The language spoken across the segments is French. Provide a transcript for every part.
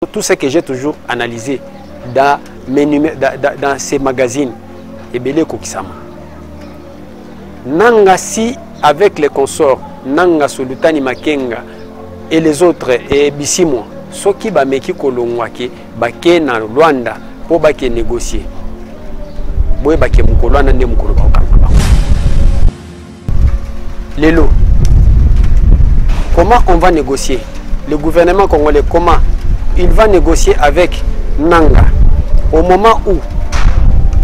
Tout ce que j'ai toujours analysé dans ces magazines, et belé kokisama. Nanga si avec les consorts, Nanga Sultani Makenga et les autres et Bissimo, ceux qui ba meki kolongwake bake na Rwanda pour bake négocier. Boye bake mukolo na ndem mukolo ba okanga. Lelo. Comment on va négocier? Le gouvernement congolais, comment il va négocier avec Nanga au moment où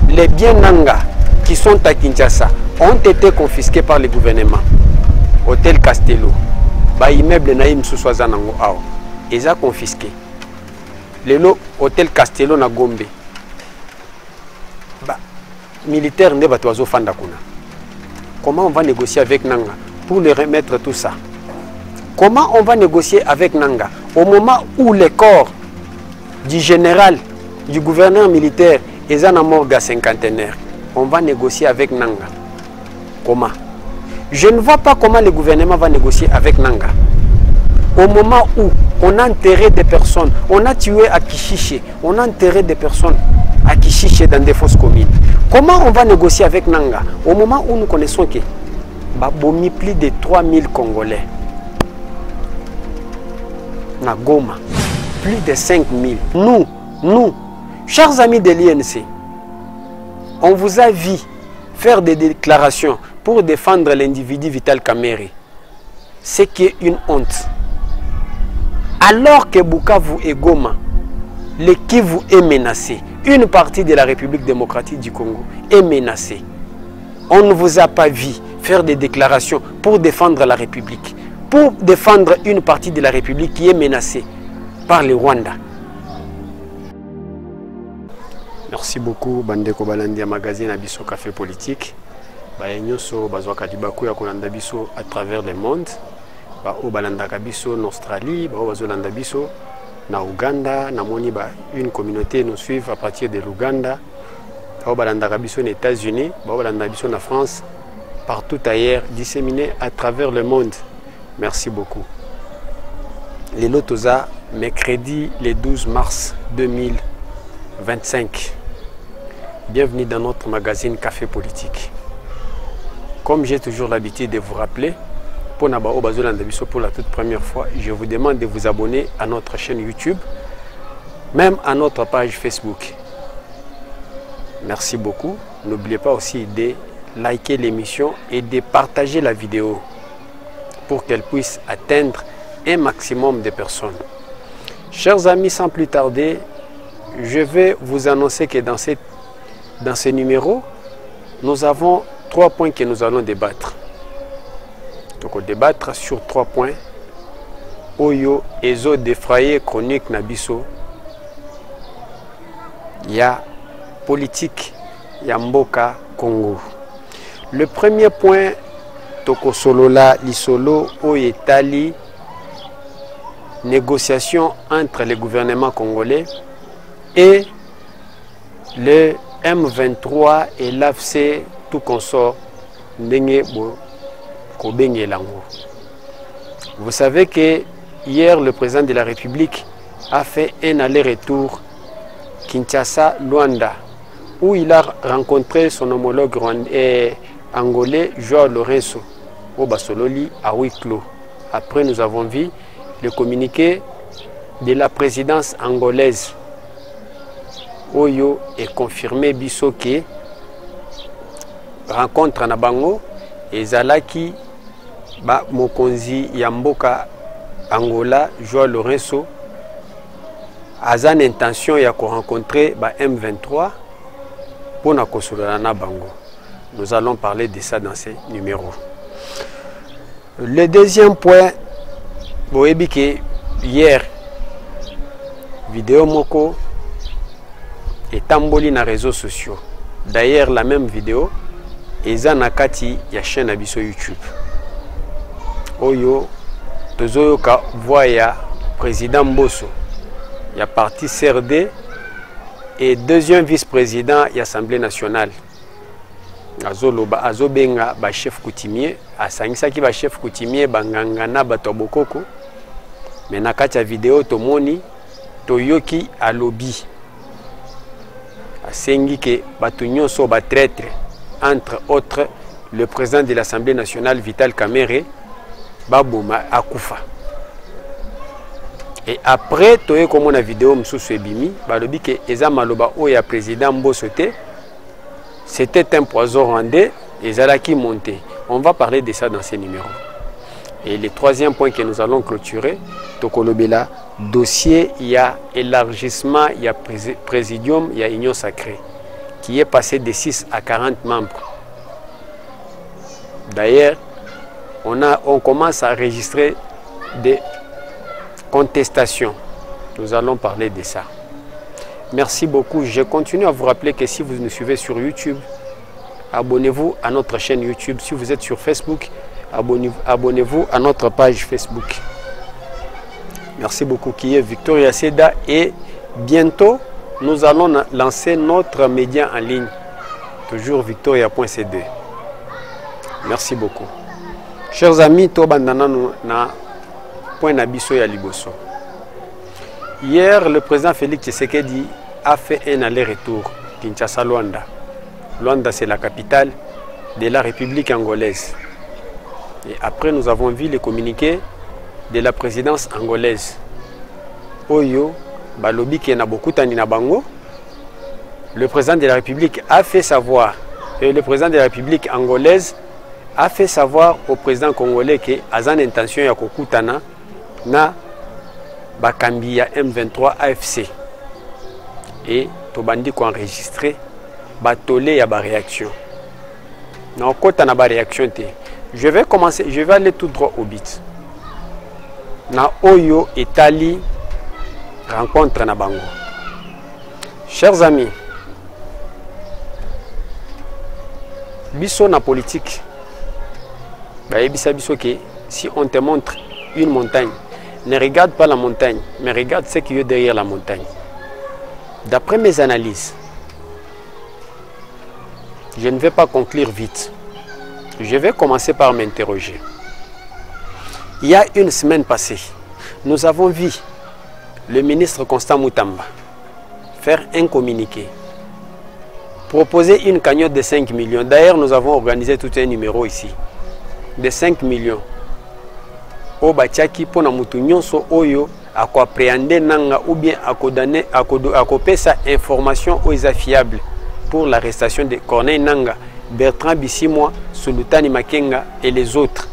les biens Nanga qui sont à Kinshasa ont été confisqués par le gouvernement? Hôtel Castello, ba immeuble naïm sous Soazanango Ao, ils ont confisqué. Le hôtel Castello na Gombe, ba militaire ne batoazo fanda kuna. Comment on va négocier avec Nanga pour leur remettre tout ça? Comment on va négocier avec Nanga au moment où les corps du général, du gouverneur militaire, est en morgue cinquantenaire? On va négocier avec Nanga. Comment? Je ne vois pas comment le gouvernement va négocier avec Nanga. Au moment où on a enterré des personnes, on a tué à Kishiché, on a enterré des personnes à Kishiché dans des fosses communes. Comment on va négocier avec Nanga au moment où nous connaissons que Babomi plus de 3000 Congolais? Na Goma, plus de 5000. Nous, chers amis de l'INC, on vous a vu faire des déclarations pour défendre l'individu Vital Kamerhe. C'est qui est une honte. Alors que Bukavu et Goma, le Kivu est menacé, une partie de la République démocratique du Congo est menacée. On ne vous a pas vu faire des déclarations pour défendre la République, pour défendre une partie de la République qui est menacée par le Rwanda. Merci beaucoup, Bandeko Balandia Magazine Abisso Café Politique. Bayenyoso bazwaka libaku ya kolanda biso à travers le monde. Ba obalandaka biso en Australie, ba bazolanda biso na Uganda, na moni ba une communauté nous suit à partir de l'Ouganda. Ba obalandaka biso aux États-Unis, ba obalanda biso na France, partout ailleurs disséminés à travers le monde. Merci beaucoup. Les Lotosa, mercredi le 12 mars 2025. Bienvenue dans notre magazine Café Politique. Comme j'ai toujours l'habitude de vous rappeler, pour la toute première fois, je vous demande de vous abonner à notre chaîne YouTube, même à notre page Facebook. Merci beaucoup. N'oubliez pas aussi de liker l'émission et de partager la vidéo pour qu'elle puisse atteindre un maximum de personnes. Chers amis, sans plus tarder, je vais vous annoncer que dans ce numéro, nous avons 3 points que nous allons débattre. Donc, on débattre sur 3 points. Oyo ezo défrayé chronique Nabiso. Il y a politique, il y a Mboka Congo. Le premier point, Toko Solola Lisolo Oyetali, négociation entre le gouvernement congolais et le M23 et l'AFC, tout consort. Vous savez que hier, le président de la République a fait un aller-retour Kinshasa-Luanda, où il a rencontré son homologue angolais, Joao Lourenço, au Basololi, à huis clos. Après, nous avons vu le communiqué de la présidence angolaise. Oyo est confirmé Bisoke, rencontre na bango, et Zalaki, Mokonzi Yamboka Angola, Joao Lourenço, a une intention de rencontrer M23 pour na kosolana bango. Nous allons parler de ça dans ces numéros. Le deuxième point, Boébike, hier, vidéo moko est tamboli na réseaux sociaux. D'ailleurs, la même vidéo est na kati ya chaîne abiso YouTube. Oyo, tozoyo ka voya président Mbosso, il y a parti CRD et deuxième vice-président de l'Assemblée nationale. Azobenga ba chef coutumier, asangisaki ba chef coutumier bangangana bato bokoko. Mais na kati ya vidéo tomoni toyoki alobi asengi ke bato nyonso ba traître, entre autres le président de l'Assemblée nationale Vital Kamerhe baboma akufa. Et après toye comme na vidéo msusu ebimi balobi ke eza maloba oya président Mbosote, c'était un poison rwandais et zalaki monté. On va parler de ça dans ces numéros. Et le troisième point que nous allons clôturer, tokolobela dossier, il y a élargissement, il y a présidium, il y a union sacrée, qui est passé de 6 à 40 membres. D'ailleurs, on commence à enregistrer des contestations. Nous allons parler de ça. Merci beaucoup. Je continue à vous rappeler que si vous nous suivez sur YouTube, abonnez-vous à notre chaîne YouTube. Si vous êtes sur Facebook, abonnez-vous à notre page Facebook. Merci beaucoup, qui est Victoria Seda. Et bientôt, nous allons lancer notre média en ligne. Toujours victoria.cd. Merci beaucoup. Chers amis, na point nabiso ya liboso. Hier, le président Félix Tshisekedi a fait un aller-retour Kinshasa-Luanda. Luanda, c'est la capitale de la République angolaise. Et après, nous avons vu les communiqués de la présidence angolaise. Oyo, balobi qui na beaucoup na bango. Le président de la République a fait savoir, et le président de la République angolaise a fait savoir au président congolais que azan intention ya kokutana na bakambi ya M23 AFC. Et tobandi ko enregistrer batolé ya ba réaction. Na kota na ba réaction te. Je vais aller tout droit au but. Na oyo etali rencontre na bango. Chers amis, biso na politique, biso que si on te montre une montagne, ne regarde pas la montagne, mais regarde ce qui est derrière la montagne. D'après mes analyses, je ne vais pas conclure vite. Je vais commencer par m'interroger. Il y a une semaine passée, nous avons vu le ministre Constant Moutamba faire un communiqué, proposer une cagnotte de 5 millions. D'ailleurs, nous avons organisé tout un numéro ici, de 5 millions. Au Bachaki, pour mutu nyonso oyo, à quoi appréhender nanga ou bien à copier sa information aux fiable pour l'arrestation de Corneille Nanga, Bertrand Bissimois, Sultani Makenga et les autres.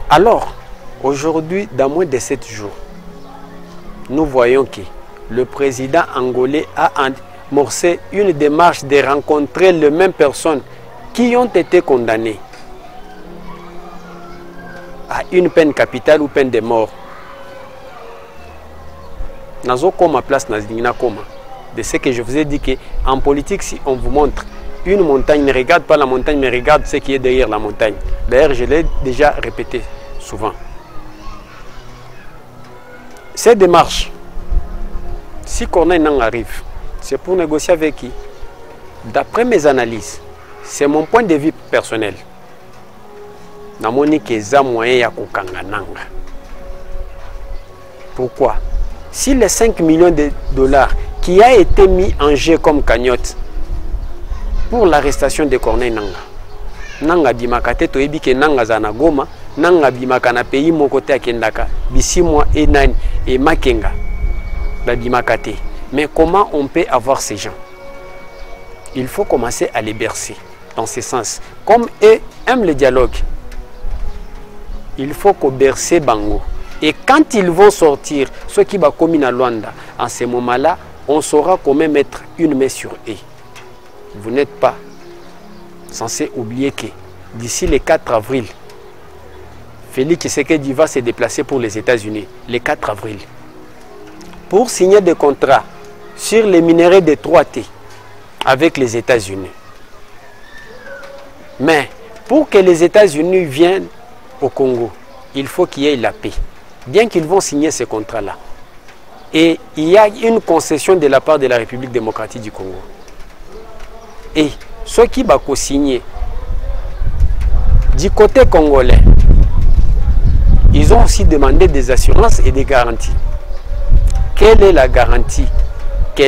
Alors, aujourd'hui, dans moins de 7 jours, nous voyons que le président angolais a amorcé une démarche de rencontrer les mêmes personnes qui ont été condamnées à une peine capitale ou peine de mort. Nazo koma place nazingina koma. De ce que je vous ai dit qu'en politique, si on vous montre une montagne, ne regarde pas la montagne, mais regarde ce qui est derrière la montagne. D'ailleurs, je l'ai déjà répété souvent. Cette démarche, si Corneille n'en arrive, c'est pour négocier avec qui? D'après mes analyses, c'est mon point de vue personnel. Namoni keza moyen ya kokanga nanga. Pourquoi? Si les 5 millions de dollars qui a été mis en jeu comme cagnotte pour l'arrestation de Corneille Nanga, Nanga bimakate to ebike Nanga zana Goma, Nanga bimaka na pays mokote akendaka, Bissimois et Nani et Makenga, la bimakate. Mais comment on peut avoir ces gens? Il faut commencer à les bercer dans ce sens. Comme eux aiment le dialogue, il faut qu'on berce bango. Et quand ils vont sortir, ceux qui vont commis à Luanda, en ce moment-là, on saura comment mettre une main sur eux. Vous n'êtes pas censé oublier que d'ici le 4 avril, Félix Tshisekedi va se déplacer pour les États-Unis, le 4 avril, pour signer des contrats sur les minerais de 3T avec les États-Unis. Mais pour que les États-Unis viennent au Congo, il faut qu'il y ait la paix. Bien qu'ils vont signer ce contrat-là. Et il y a une concession de la part de la République démocratique du Congo. Et ceux qui vont signer du côté congolais, ils ont aussi demandé des assurances et des garanties. Quelle est la garantie que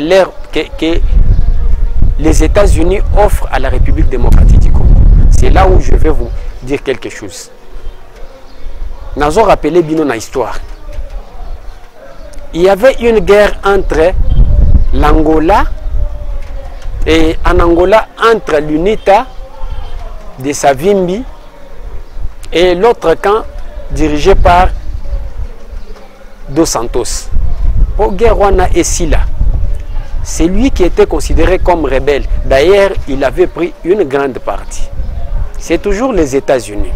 les États-Unis offrent à la République démocratique du Congo? C'est là où je vais vous dire quelque chose. Nous avons rappelé bien notre histoire. Il y avait une guerre entre l'Angola et en Angola entre l'UNITA de Savimbi et l'autre camp dirigé par Dos Santos. Pour guerre wana et Sila, c'est lui qui était considéré comme rebelle. D'ailleurs, il avait pris une grande partie. C'est toujours les États-Unis.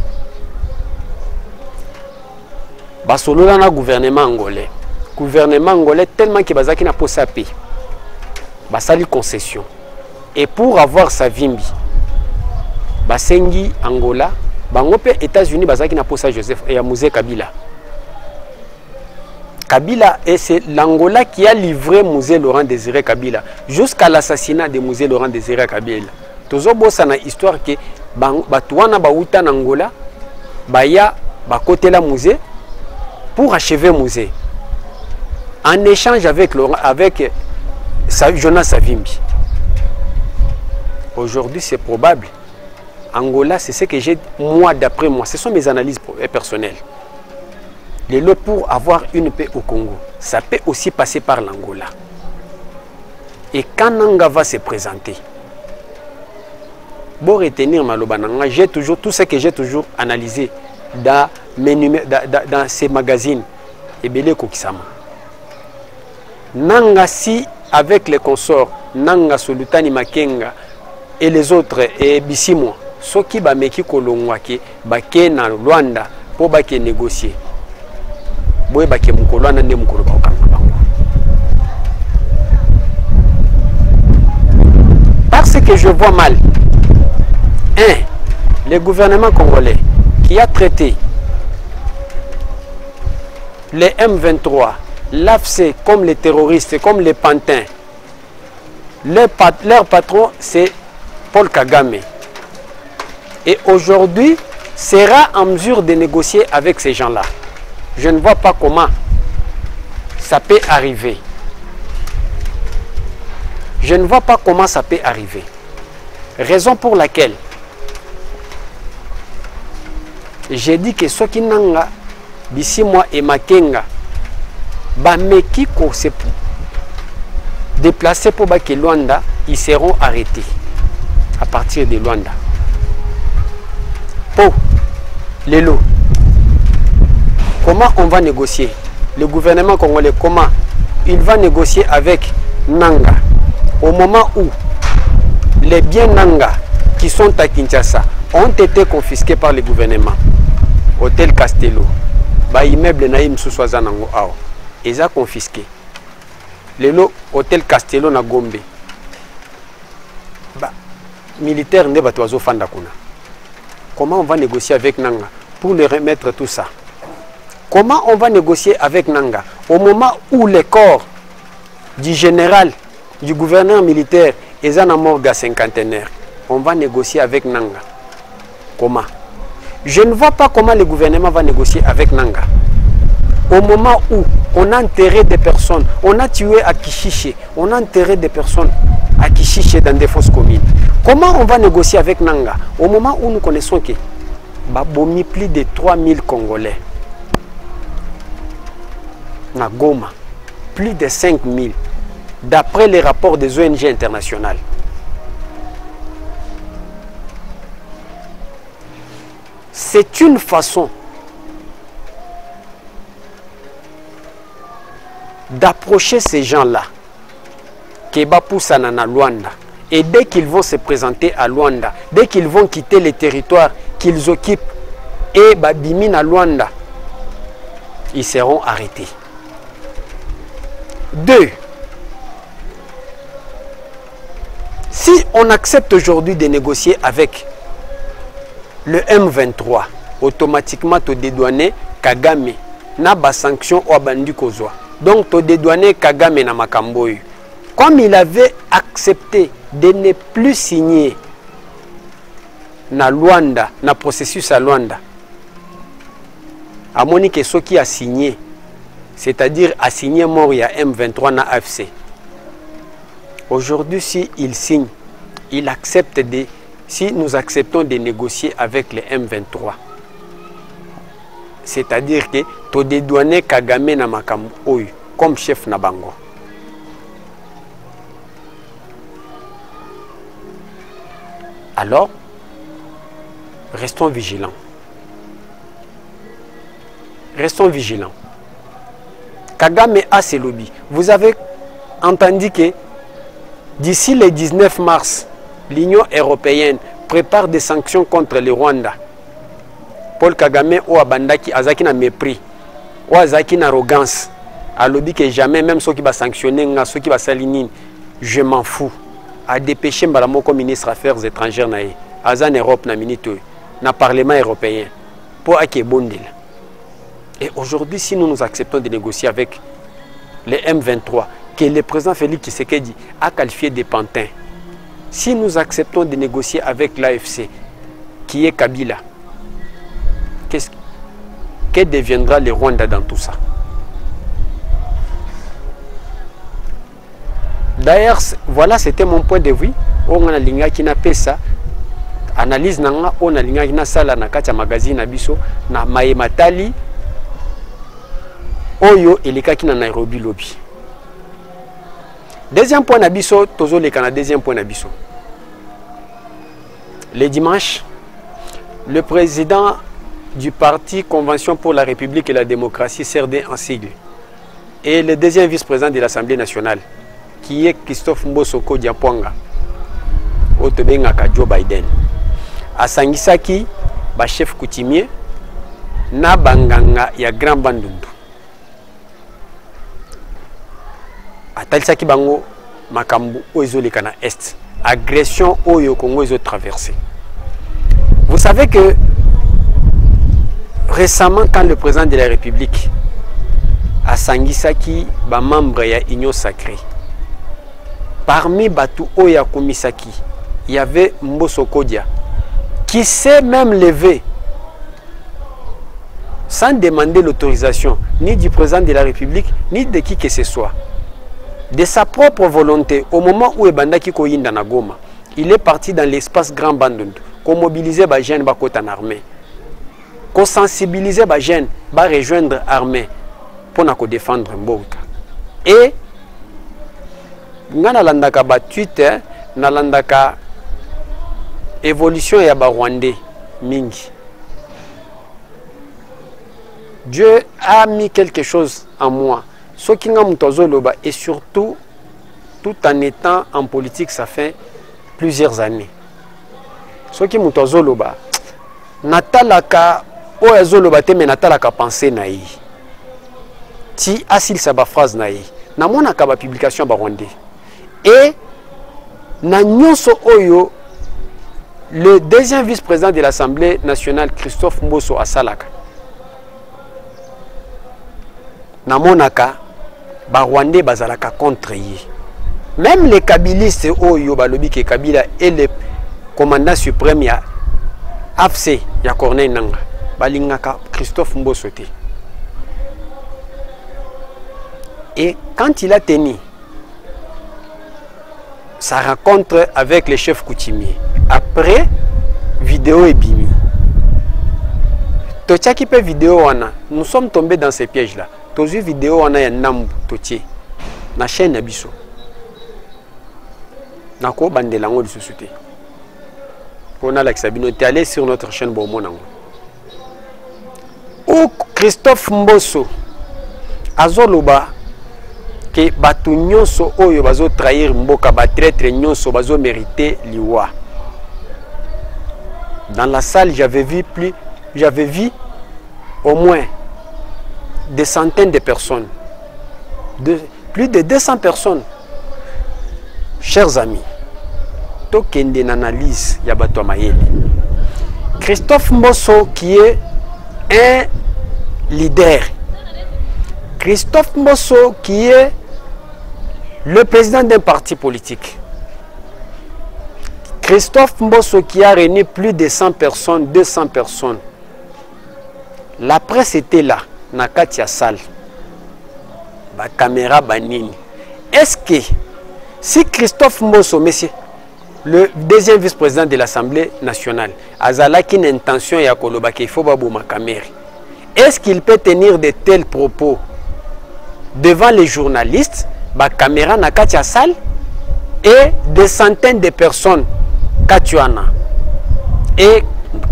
Basolola na gouvernement angolais. Gouvernement angolais tellement que bazaki na posa paix. Basali concession. Et pour avoir sa vimbi, basengi Angola, bangope États-Unis bazaki na posa Joseph et Moïse Kabila. Kabila, et c'est l'Angola qui a livré Moïse Laurent Désiré Kabila jusqu'à l'assassinat de Moïse Laurent Désiré Kabila. Tozo bossa na histoire que batuana bauta na Angola, baya bakote la Moïse pour achever Moïse. En échange avec Jonas Savimbi. Aujourd'hui, c'est probable. Angola, c'est ce que j'ai, moi, d'après moi. Ce sont mes analyses personnelles. Les lots pour avoir une paix au Congo, ça peut aussi passer par l'Angola. Et quand Nanga va se présenter, pour retenir Malobananga, j'ai toujours tout ce que j'ai toujours analysé dans ces magazines. Et Belé Kokisama. Nanga si avec les consorts Nanga Solutani Makenga et les autres et Bissimo soki ba meki kolongwake bake na Rwanda pour bake négocier boye bake mukolwana ne mukolo ba okanga bango parce que je vois mal le gouvernement congolais qui a traité les M23 l'AFC comme les terroristes, comme les pantins. Leur patron, c'est Paul Kagame. Et aujourd'hui, sera en mesure de négocier avec ces gens-là. Je ne vois pas comment ça peut arriver. Je ne vois pas comment ça peut arriver. Raison pour laquelle j'ai dit que ceux qui n'ont pas d'ici moi et Makenga, Bameki ko se déplacer pour Baké Luanda, ils seront arrêtés à partir de Luanda. Pour les lots, comment on va négocier? Le gouvernement congolais, comment il va négocier avec Nanga au moment où les biens Nanga qui sont à Kinshasa ont été confisqués par le gouvernement? Hôtel Castello, immeuble Naïm Souswazanango Ao. Ils ont confisqué. Le hôtel Castello na Gombe. Militaire ne va pas fanda kuna. Comment on va négocier avec Nanga pour le remettre tout ça? Comment on va négocier avec Nanga au moment où les corps du général, du gouverneur militaire, est en morgue cinquantenaire? On va négocier avec Nanga. Comment? Je ne vois pas comment le gouvernement va négocier avec Nanga. Au moment où on a enterré des personnes, on a tué à Kishiché, on a enterré des personnes à Kishiché dans des fosses communes. Comment on va négocier avec Nanga au moment où nous connaissons que Babomi plus de 3000 Congolais, na Goma, plus de 5000, d'après les rapports des ONG internationales. C'est une façon d'approcher ces gens-là, Keba Poussana na Luanda. Et dès qu'ils vont se présenter à Luanda, dès qu'ils vont quitter les territoires qu'ils occupent et Babimine à Luanda, ils seront arrêtés. 2. Si on accepte aujourd'hui de négocier avec le M23, automatiquement tu dédouaner Kagame na ba sanction ou abandi kozwa. Donc tu dédouaner Kagame na makamboyu. Comme il avait accepté de ne plus signer na Luanda, na processus à Luanda, à Monique ce qui a signé, c'est-à-dire a signé mort il y a M23 na AFC. Aujourd'hui, si il signe, il accepte de, si nous acceptons de négocier avec les M23, c'est-à-dire que tu dédouanes Kagame na makambo oyo comme chef na bango. Alors, restons vigilants. Restons vigilants. Kagame a ses lobbies. Vous avez entendu que d'ici le 19 mars, l'Union européenne prépare des sanctions contre le Rwanda. Paul Kagame ou Abandaki azaki na mépris, ou azaki na arrogance, a lobby que jamais, même ceux qui va sanctionner, ceux qui va salininer, je m'en fous. A dépêché Mbalamo comme ministre des Affaires étrangères naïe, azan Europe na minute, na Parlement européen, pour ake bondil. Et aujourd'hui, si nous acceptons de négocier avec les M23, que le président Félix Tshisekedi a qualifié de pantins, si nous acceptons de négocier avec l'AFC, qui est Kabila, que deviendra le Rwanda dans tout ça? D'ailleurs, voilà, c'était mon point de vue. On a linga qui n'a pas ça. Analyse nanga, on a linga qui n'a sala na kacha magazine abiso na Maïmatali. Oyo eleka ki na Nairobi lobby. Deuxième point nabiso, tozo le Canada. Deuxième point nabiso. Le dimanche, le président du parti Convention pour la République et la démocratie, CRD en sigle, et le deuxième vice-président de l'Assemblée nationale, qui est Christophe Mbosoko Diapwanga, Otobengaka Joe Biden, a sangisaki ba chef coutumier na banganga ya Grand Bandundu. Atalisaki bango makambu oizoleka na est, agression oyo Congo ezo traversé. Vous savez que récemment, quand le président de la République a sangisaki ba membre ya Union Sacrée, parmi Batu Oya Komisaki, il y avait Mbosoko Dia, qui s'est même levé sans demander l'autorisation ni du président de la République, ni de qui que ce soit. De sa propre volonté, au moment où Ebandaki Koyinda na Goma, il est parti dans l'espace Grand Bandundu, qu'on mobilisait les jeunes en armée, qu'on sensibilisait les jeunes à rejoindre l'armée pour défendre Mboka. Et nga nalandaka ba Twitter, nalandaka évolution ya ba Rwandais mingi. Dieu a mis quelque chose en moi. Ce qui nga mutozo loba, et surtout tout en étant en politique, ça fait plusieurs années. Ce qui mutozo loba, natalaka oyazo loba te, mais natalaka pensée naï. Ti asil sa ba phrase naï. Namona ka ba publication ba Rwandais. Et na nyonso oyo le deuxième vice-président de l'Assemblée nationale Christophe Mboso asalaka na monaka ba Rwandais bazalaka contre yi. Même les kabilistes oyo balobi ke Kabila et le commandant suprême ya AFC ya Corneille Nangaa balingaka Christophe Mboso te. Et quand il a tenu sa rencontre avec les chefs coutumiers, après vidéo et bimi, tochaki pe vidéo wana, nous sommes tombés dans ces pièges là. Tozu vidéo wana ya nambu totie na chaîne abiso nako bandelango lisusu te. On a l'accès t'es allé sur notre chaîne Bomonango. Ou Christophe Mboso azoloba que batu nyonso oyo bazo trahir mboka, ba traître nyonso bazo mériter liwa. Dans la salle, j'avais vu au moins des centaines de personnes, plus de 200 personnes. Chers amis, tokende n'analyse ya bato mayele. Christophe Mboso qui est un leader, Christophe Mboso qui est le président d'un parti politique, Christophe Mboso qui a réuni plus de 100 personnes, 200 personnes. La presse était là, na kati ya salle. Ba caméra banini. Est-ce que si Christophe Mbosso, monsieur, le deuxième vice-président de l'Assemblée nationale, azalaki une intention ya koloba qu'il faut baboma caméra, est-ce qu'il peut tenir de tels propos devant les journalistes, ba caméra na kati ya salle et des centaines de personnes katuana? Et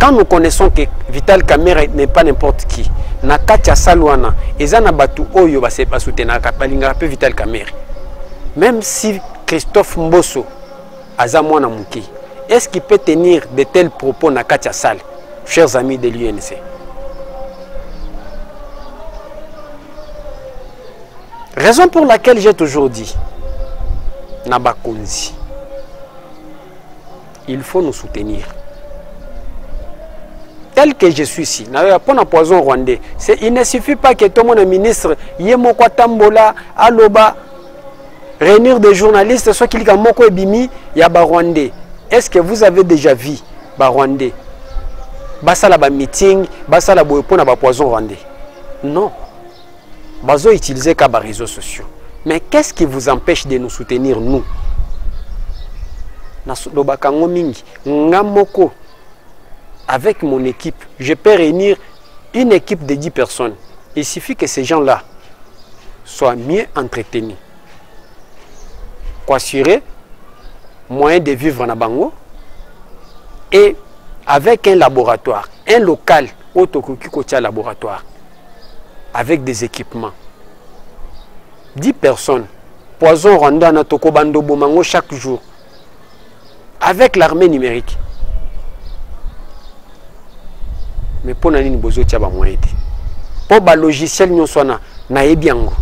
quand nous connaissons que Vital Kamerhe n'est pas n'importe qui, na kati ya salle wana ezana batu oyo ba se pasutena ka balinga pe Vital Kamerhe. Même si Christophe Mbosso aza mwana muki, est-ce qu'il peut tenir de tels propos na kati ya salle, chers amis de l'UNC? Raison pour laquelle j'ai toujours dit, Nabakonzi, il faut nous soutenir. Tel que je suis ici, pour un poison rwandais, il ne suffit pas que tout mon ministre Yemoko Tambola, Aloba, réunir des journalistes, soit qu'il y a Moko Ebimi, il y a Rwandais. Est-ce que vous avez déjà vu Rwandais? Basala ba meeting, basala bo pour un poison rwandais? Non. Bazo utiliser qu'à les réseaux sociaux. Mais qu'est-ce qui vous empêche de nous soutenir, nous? Ngamoko, avec mon équipe, je peux réunir une équipe de 10 personnes. Il suffit que ces gens-là soient mieux entretenus. Pour assurer moyen de vivre en Abango et avec un laboratoire, un local, laboratoire, avec des équipements. 10 personnes, poison Rwanda na Tokobando Bomango chaque jour, avec l'armée numérique. Mais pour nani bozo tia ba moyen te. Pour ba logiciel nyoswana na ebiango.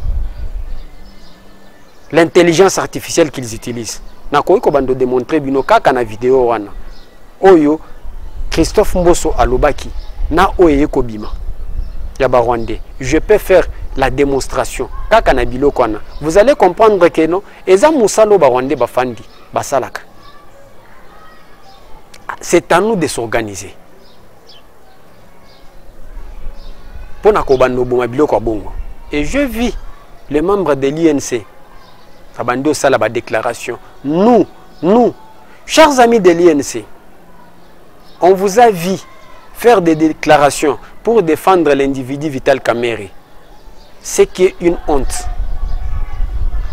L'intelligence artificielle qu'ils utilisent. Na ko bando démontrer bino kaka na vidéo wana. Oyo Christophe Mbosso alobaki na oye ko bima. Ya ba Rwandais. Je peux faire la démonstration. Kaka na biloko wana. Vous allez comprendre que non, eza musalo ba Rwandais ba fandi ba salaka. C'est à nous de s'organiser. Et je vis les membres de l'INC. Abando sala ba déclaration. Nous, chers amis de l'INC, on vous a vu faire des déclarations pour défendre l'individu Vital Kamerhe. C'est qui est une honte.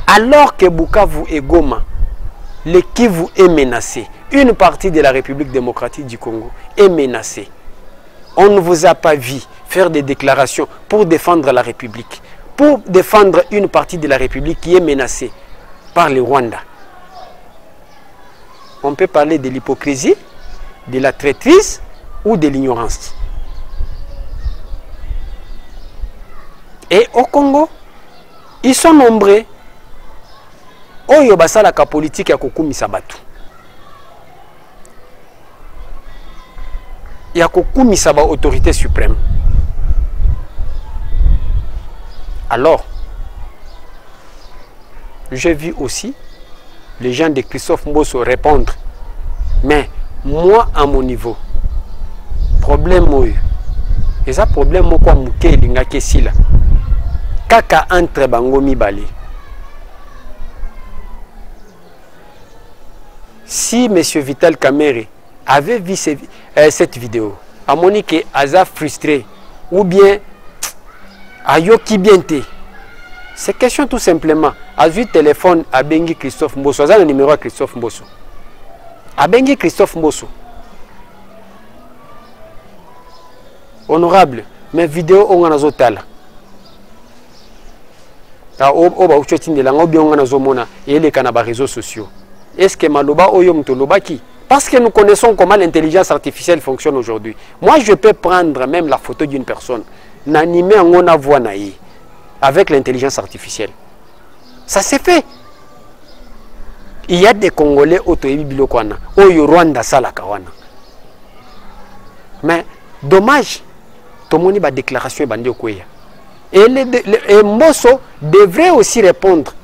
Alors que Bukavu et Goma, le Kivu est menacé, une partie de la République démocratique du Congo est menacée. On ne vous a pas vu faire des déclarations pour défendre la République, pour défendre une partie de la République qui est menacée par le Rwanda. On peut parler de l'hypocrisie, de la traîtrise ou de l'ignorance. Et au Congo, ils sont nombreux. Oyo basala ka politique ya kokumisa batu. Ya kokumisa ba autorité suprême. Alors, j'ai vu aussi les gens de Christophe Mbosso répondre. Mais moi, à mon niveau, problème oyo. Et ça problème quoi muke linga kesila. Kaka entre bango mibale. Si M. Vital Kamerhe avait vu cette vidéo, à Monique Aza frustré, ou bien Ayoki Biente, c'est question tout simplement. A vu téléphone à Bengi Christophe Mbosso, a le numéro à Christophe Mbosso. A Bengi Christophe Mbosso. Honorable, mes vidéos on a zotala. Oba uchotinde la ngobi on a zomona et les canaba réseaux sociaux. Est-ce que Maloba Oyom Tolobaki? Parce que nous connaissons comment l'intelligence artificielle fonctionne aujourd'hui. Moi, je peux prendre même la photo d'une personne, n'animer en on a voix naïe avec l'intelligence artificielle. Ça s'est fait. Il y a des Congolais autoébi bilokwana, Oyo Rwanda Salakawana. Mais dommage, tout le monde a déclaration bandi okoya. Et Mbosso devrait aussi répondre.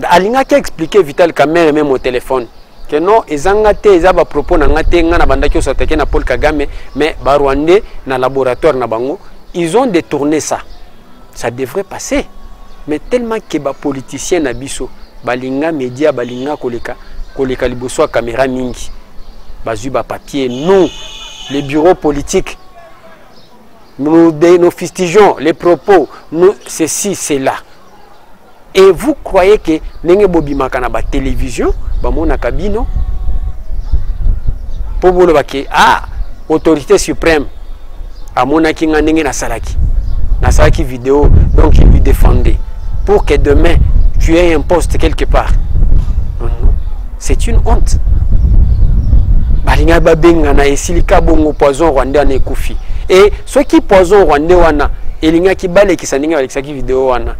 Alinga qui a expliqué Vital Kamerhe même au téléphone. que non ezangate ezaba propos na ngate ngana bandaki osatake na Paul Kagame mais ba Rwandais na laboratoire na bango ils ont détourné ça. Ça devrait passer. Mais tellement que ba politicien na biso balinga média balinga koleka liboso a caméra mingi bazu ba papier nous les bureaux politiques nous fustigeons les propos nous ceci c'est là. Et vous croyez que nenge bobimaka na ba télévision ba mona kabino pour bolo bake autorité suprême a mona kinga nenge na salaki vidéo donc il lui défendait pour que demain tu aies un poste quelque part. Non, c'est une honte. Balinga babenga na esilika bongo poison rwandais na ekufi. Et ceux qui poison rwandais wana elinga ki bale ki saninga alexaki vidéo wana.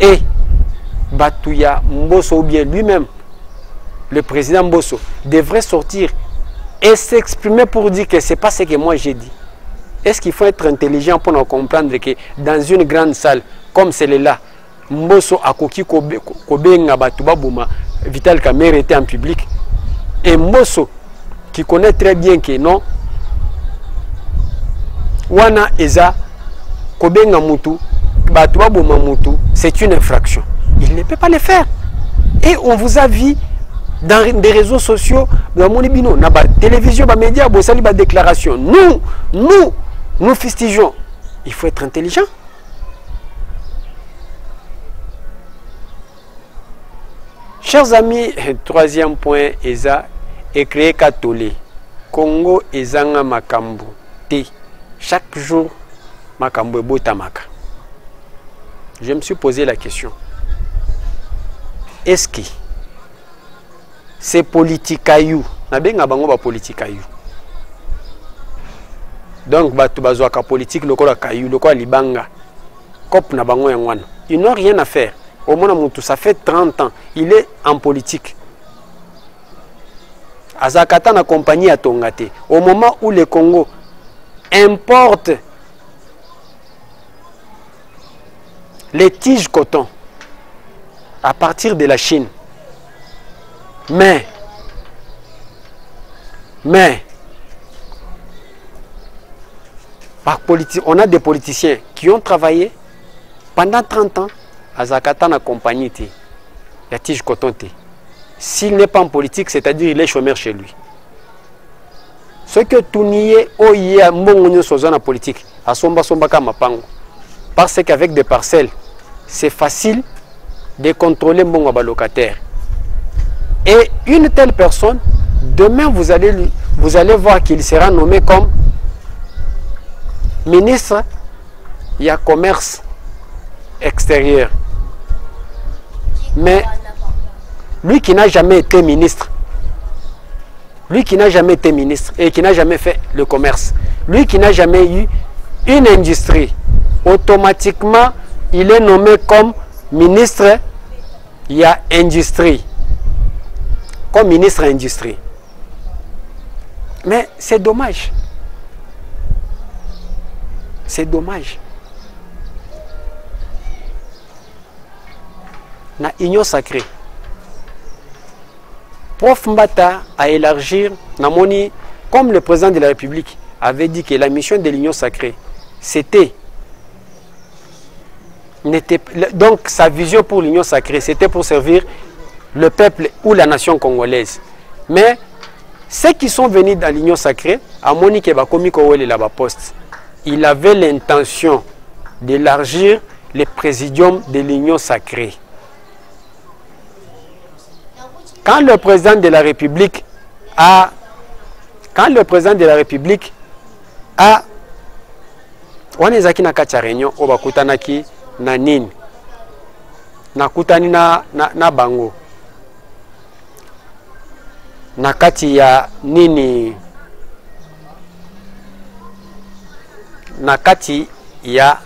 Et Batuya Mbosso ou bien lui-même le président Mbosso devrait sortir et s'exprimer pour dire que c'est pas ce que moi j'ai dit. Est-ce qu'il faut être intelligent pour nous comprendre que dans une grande salle comme celle-là Mbosso akoki kobenga batu babuma Vital Kamerhe était en public et Mbosso qui connaît très bien que non wana eza kobenga mutu batu babuma mutu c'est une infraction. Il ne peut pas le faire. Et on vous a vu dans des réseaux sociaux, dans mon bino, dans la télévision, dans les médias, dans les déclarations. Nous fustigeons. Il faut être intelligent. Chers amis, troisième point, ESA est créé catholique. Congo ezanga makambo. Chaque jour, makambo est botamaka. Je me suis posé la question. Est-ce que c'est politique aïou? Nabenga bango ba politique aïou. Donc batu bazwaka politique lokola kayu lokola libanga. Kop na bango yangwana. Ils n'ont rien à faire. Au moins ça fait 30 ans, il est en politique. Azakata na compagnie à Tongate. Au moment où le Congo importe les tiges coton à partir de la Chine. Mais par politique, on a des politiciens qui ont travaillé pendant 30 ans à Zakata na compagnie la tige coton. S'il n'est pas en politique, c'est-à-dire il est chômeur chez lui. Ce que tout nié au yé mbongo sozo na politique, à somba kama pango. Parce qu'avec des parcelles, c'est facile de contrôler mon locataire. Et une telle personne, demain vous allez voir qu'il sera nommé comme ministre il y a commerce extérieur. Mais lui qui n'a jamais été ministre, et qui n'a jamais fait le commerce, lui qui n'a jamais eu une industrie, automatiquement il est nommé comme ministre, il y a industrie. Comme ministre industrie. Mais c'est dommage. C'est dommage. Na union sacrée. Prof Mbata a élargir, namoni, comme le président de la République avait dit que la mission de l'union sacrée, c'était donc sa vision pour l'union sacrée, c'était pour servir le peuple ou la nation congolaise. Mais ceux qui sont venus dans l'union sacrée, à Monique Bakomi Kowele là-bas poste, il avait l'intention d'élargir le présidium de l'union sacrée. Quand le président de la République a wanezaki na kati ya réunion obakutanaki na nini nakutani na bango na kati ya nini na kati ya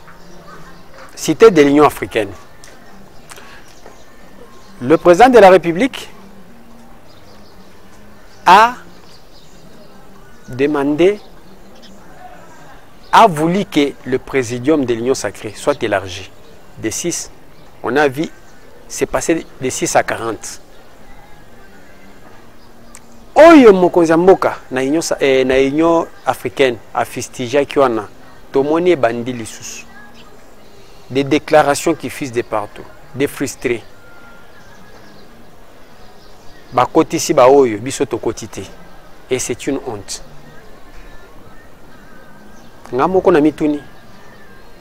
cité de l'Union africaine. Le président de la République a demandé, a voulu que le présidium de l'Union sacrée soit élargi. De 6, on a vu, c'est passé de 6 à 40. oyo mokonzi ya mboka na union africaine afistijaki wana tomoni ebandi lisusu des déclarations qui fusent de partout, des frustrés. Bakotisi ba oyo biso tokotite. Et c'est une honte. Ngamoko na mituni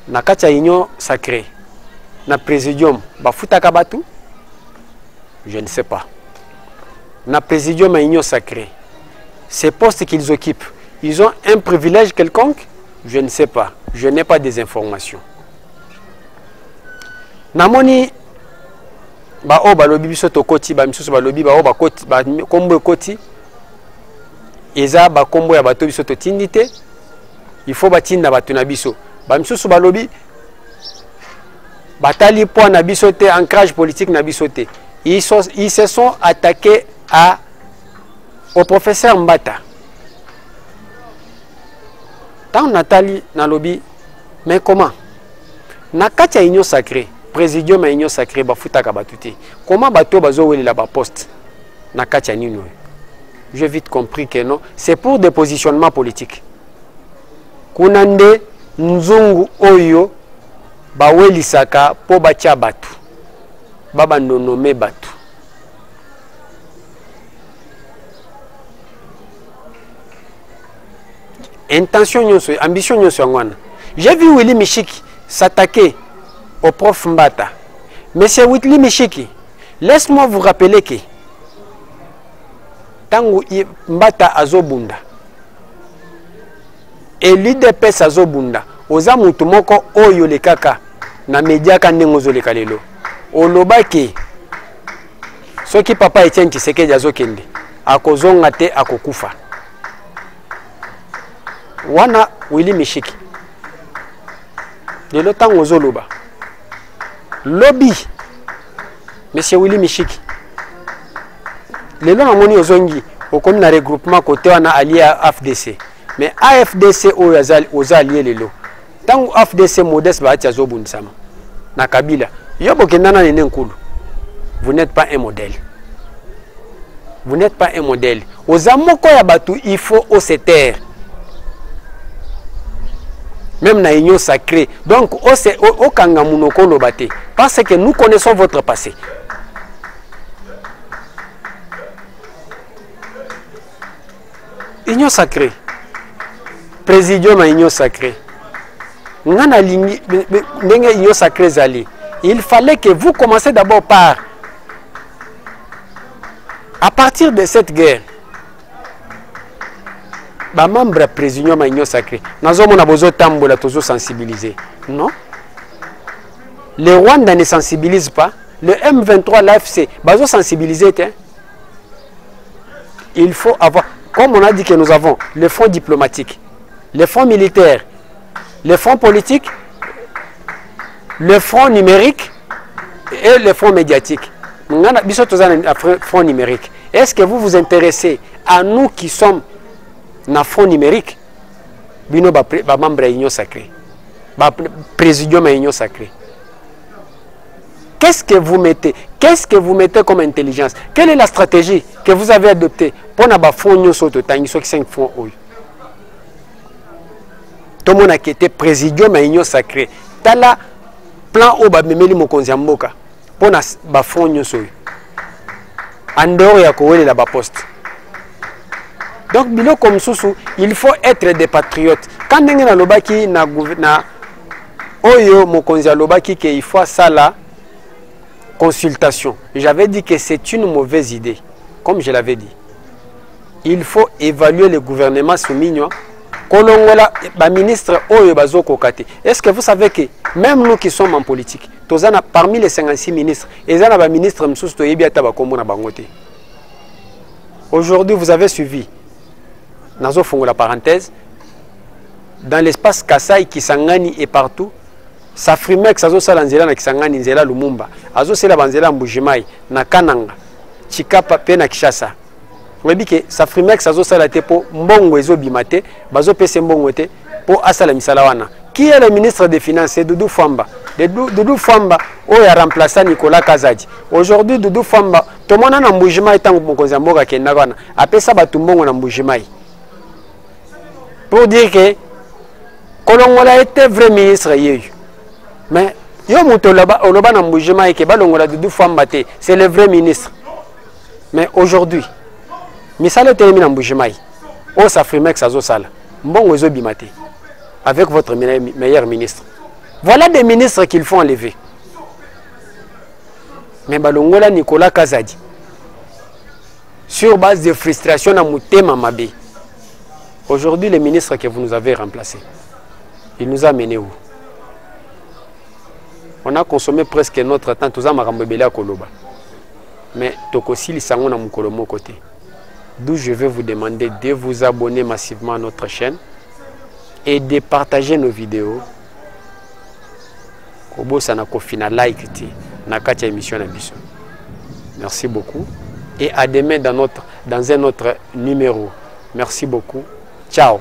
na kati ya union sacrée na présidium bafutaka batu, je ne sais pas. Na présidium à union sacrée, ces postes qu'ils occupent, ils ont un privilège quelconque, je ne sais pas. Je n'ai pas des informations. Namoni ba o balobi biso tokoti ba misusu balobi ba o ba koti ba kombo koti eza ba kombo ya bato biso totindi te, il faut batinda bato na biso ba misusu balobi batali point na biso te, ancrage politique na biso te. Ils se sont attaqués au professeur Mbata. Tant Nathalie Nalobi, mais comment? Na kati ya union sacrée, présidium à union sacrée bafutaka batuti. Comment bato bazo weli la ba poste na kati ya nino? J'ai vite compris que non, c'est pour des positionnements politiques. Kunande nzungu oyo ba weli saka po bacha batu. Baba nonome batu. Intention nyonso, ambition nyonso ngwana. J'ai vu Willy Mishiki s'attaquer au prof Mbata. Monsieur Willy Mishiki, laisse-moi vous rappeler que tangu Mbata azobunda et l'UDPS azobunda, oza mutu moko oyo le kaka na media ka ndengo zoleka lelo. Olobaki soki papa Etienne Tshisekedi azokende akozonga te akokufa. Wana Willy Mishiki lelo tango zoloba lobby monsieur Willy Mishiki lelo namoni ozongi okomi na regroupement côté wana allié à AFDC, mais AFDC oza allié lelo tango AFDC modeste baati azobundisama na Kabila yobo kendana nene nkulu. Vous n'êtes pas un modèle. Vous n'êtes pas un modèle. Aux amoko ya batu, il faut se taire. Même na union sacrée. Donc, au kangamunoko lobate. Parce que nous connaissons votre passé. Union sacrée. Présidium à union sacrée. Ngana lingi ndenge union sacrée zali. Il fallait que vous commencez d'abord par, à partir de cette guerre, les membres de présidium à union sacrée, nous avons sensibilisé. Non. Les Rwandais ne sensibilisent pas. Le M23, l'AFC, ils ont sensibilisé. Il faut avoir, comme on a dit que nous avons le fonds diplomatique, le fonds militaire, le fonds politique, le front numérique et le front médiatique. Front numérique. Est-ce que vous vous intéressez à nous qui sommes dans le front numérique? Bino ba membre de l'Union sacrée. Ba présidium de l'Union sacrée. Qu'est-ce que vous mettez? Qu'est-ce que vous mettez comme intelligence? Quelle est la stratégie que vous avez adoptée pour na ba front nyonso to tangi so 5 fonds oyo? Tout le monde a été présidium de l'Union sacrée. Tala plan au bamemeli mokonzi ya mboka pona ba front nyonso en dehors ya kowele la ba poste. Donc bilo comme susu, il faut être des patriotes. Quand ndenge na lobaki na oyo mokonzi ya lobaki que il faut ça la consultation, j'avais dit que c'est une mauvaise idée, comme je l'avais dit. Il faut évaluer le gouvernement soumis. Kolongola ba ministre oyo bazoko kate. Est-ce que vous savez que même nous qui sommes en politique, tozana parmi les 56 ministres, ezana ba ministre msusu to yebi ata ba kombo na bangote. Aujourd'hui, vous avez suivi nazo fongo la parenthèse dans l'espace Kasai Kisangani et partout, Safrimex azo sala nzela na Kisangani nzela Lumumba, azo sala banzela Mbujimai na Kananga, Chikapa pe na Kishasa. Vous voyez que Safrimex azo sala te po mbongo ezo bimate, bazo pese mbongo te po asala misala wana. Qui est le ministre des Finances? Doudou Famba. Doudou Famba, oh, il a remplacé Nicolas Kazadi. Aujourd'hui, Doudou Famba, tout le monde a un bougement et tant que Mozambique qui est là. Après ça, tout le monde a un bougement. Pour dire que Kolongola était vrai ministre. Mais yo muto là-bas, au Loba un bougement et que Balongola Doudou Famba, c'est le vrai ministre. Mais aujourd'hui, Misale est terminé en bougement. Oh, ça fait mec, ça zo sale. Bon, ozo bimate. Avec votre meilleur ministre. Voilà des ministres qu'il faut enlever. Mais Balongola Nicolas Kazadi, sur base de frustration à Moutema Mabé, aujourd'hui, le ministre que vous nous avez remplacé, il nous a menés où? On a consommé presque notre temps, tout ça m'a rembobélé à Koloba. Mais Tokosi, il s'en a mon côté. D'où je vais vous demander de vous abonner massivement à notre chaîne et de partager nos vidéos. Merci beaucoup et à demain dans un autre numéro. Merci beaucoup. Ciao.